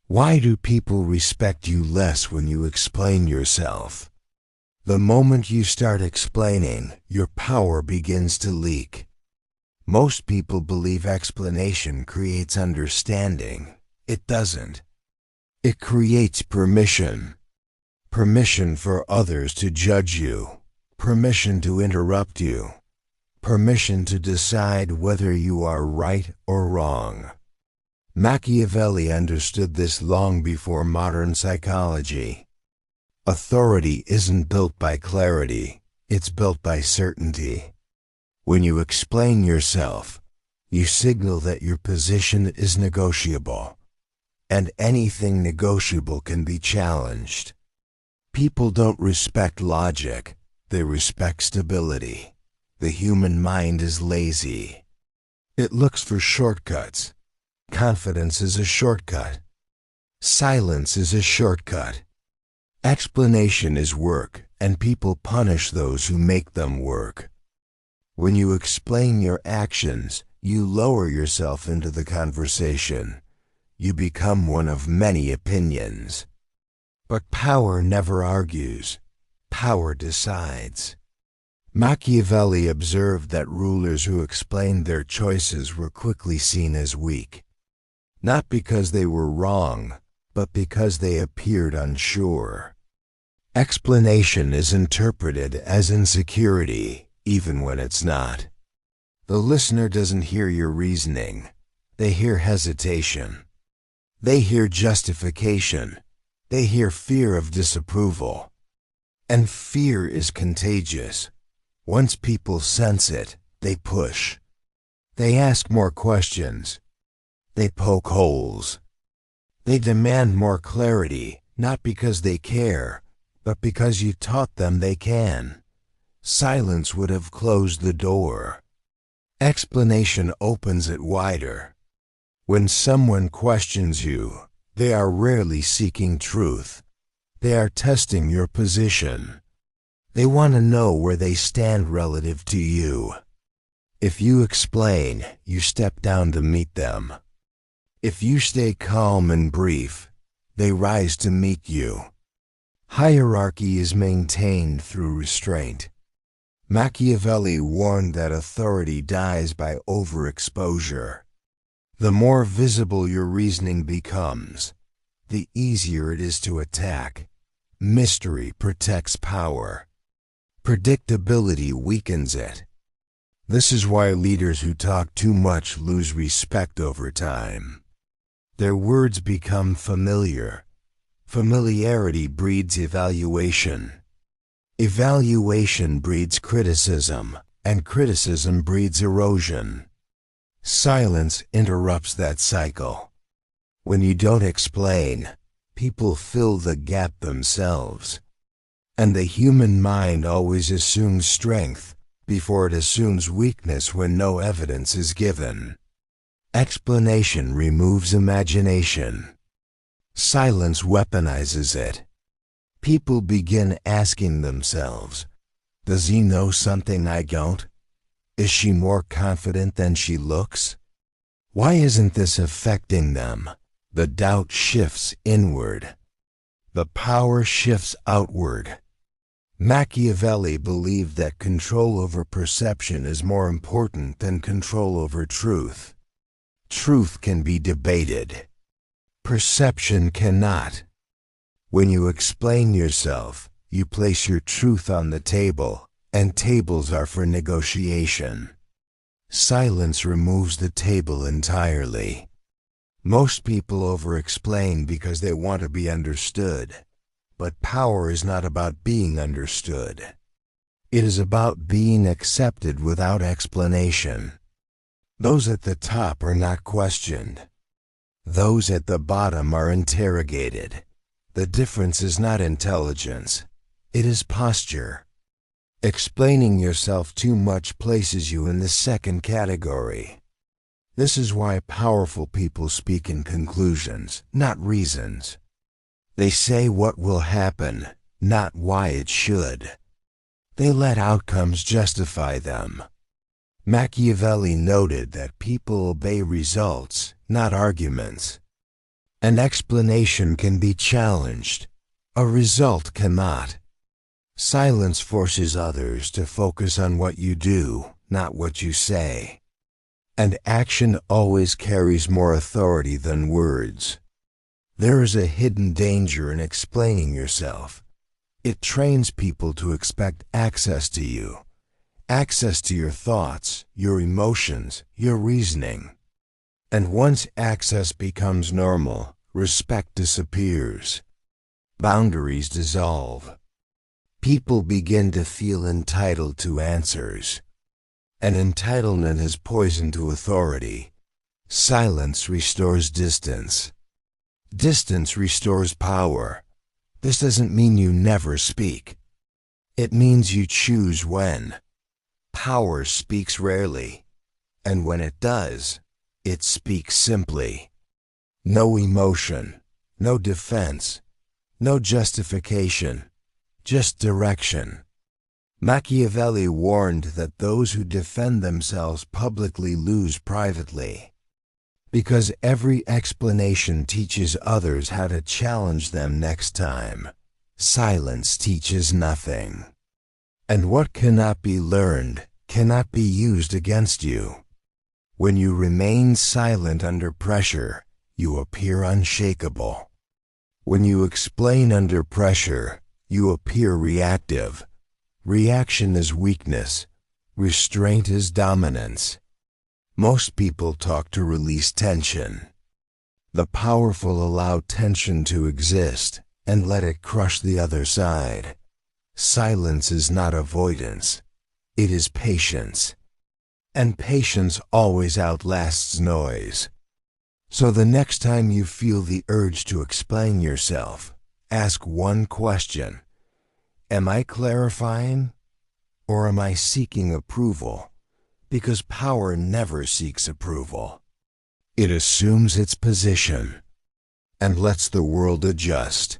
Why do people respect you less when you explain yourself? The moment you start explaining, your power begins to leak. Most people believe explanation creates understanding. It doesn't. It creates permission. Permission for others to judge you. Permission to interrupt you. Permission to decide whether you are right or wrong. Machiavelli understood this long before modern psychology. Authority isn't built by clarity, it's built by certainty. When you explain yourself, you signal that your position is negotiable, and anything negotiable can be challenged. People don't respect logic, they respect stability. The human mind is lazy. It looks for shortcuts. Confidence is a shortcut. Silence is a shortcut. Explanation is work, and people punish those who make them work. When you explain your actions, you lower yourself into the conversation. You become one of many opinions. But power never argues. Power decides. Machiavelli observed that rulers who explained their choices were quickly seen as weak. Not because they were wrong, but because they appeared unsure. Explanation is interpreted as insecurity, even when it's not. The listener doesn't hear your reasoning. They hear hesitation. They hear justification. They hear fear of disapproval. And fear is contagious. Once people sense it, they push. They ask more questions. They poke holes. They demand more clarity, not because they care, but because you taught them they can. Silence would have closed the door. Explanation opens it wider. When someone questions you, they are rarely seeking truth. They are testing your position. They want to know where they stand relative to you. If you explain, you step down to meet them. If you stay calm and brief, they rise to meet you. Hierarchy is maintained through restraint. Machiavelli warned that authority dies by overexposure. The more visible your reasoning becomes, the easier it is to attack. Mystery protects power. Predictability weakens it. This is why leaders who talk too much lose respect over time. Their words become familiar. Familiarity breeds evaluation. Evaluation breeds criticism, and criticism breeds erosion. Silence interrupts that cycle. When you don't explain, people fill the gap themselves. And the human mind always assumes strength before it assumes weakness when no evidence is given. Explanation removes imagination. Silence weaponizes it. People begin asking themselves, does he know something I don't? Is she more confident than she looks? Why isn't this affecting them? The doubt shifts inward. The power shifts outward. Machiavelli believed that control over perception is more important than control over truth. Truth can be debated. Perception cannot. When you explain yourself, you place your truth on the table, and tables are for negotiation. Silence removes the table entirely. Most people over-explain because they want to be understood. But power is not about being understood. It is about being accepted without explanation. Those at the top are not questioned. Those at the bottom are interrogated. The difference is not intelligence. It is posture. Explaining yourself too much places you in the second category. This is why powerful people speak in conclusions, not reasons. They say what will happen, not why it should. They let outcomes justify them. Machiavelli noted that people obey results, not arguments. An explanation can be challenged. A result cannot. Silence forces others to focus on what you do, not what you say. And action always carries more authority than words. There is a hidden danger in explaining yourself. It trains people to expect access to you, access to your thoughts, your emotions, your reasoning. And once access becomes normal, respect disappears. Boundaries dissolve. People begin to feel entitled to answers. And entitlement is poison to authority. Silence restores distance. Distance restores power. This doesn't mean you never speak. It means you choose when. Power speaks rarely, and when it does, it speaks simply. No emotion, no defense, no justification, just direction. Machiavelli warned that those who defend themselves publicly lose privately, because every explanation teaches others how to challenge them next time. Silence teaches nothing. And what cannot be learned cannot be used against you. When you remain silent under pressure, you appear unshakable. When you explain under pressure, you appear reactive. Reaction is weakness. Restraint is dominance. Most people talk to release tension. The powerful allow tension to exist and let it crush the other side. Silence is not avoidance. It is patience. And patience always outlasts noise. So the next time you feel the urge to explain yourself, ask one question. Am I clarifying, or am I seeking approval? Because power never seeks approval. It assumes its position and lets the world adjust.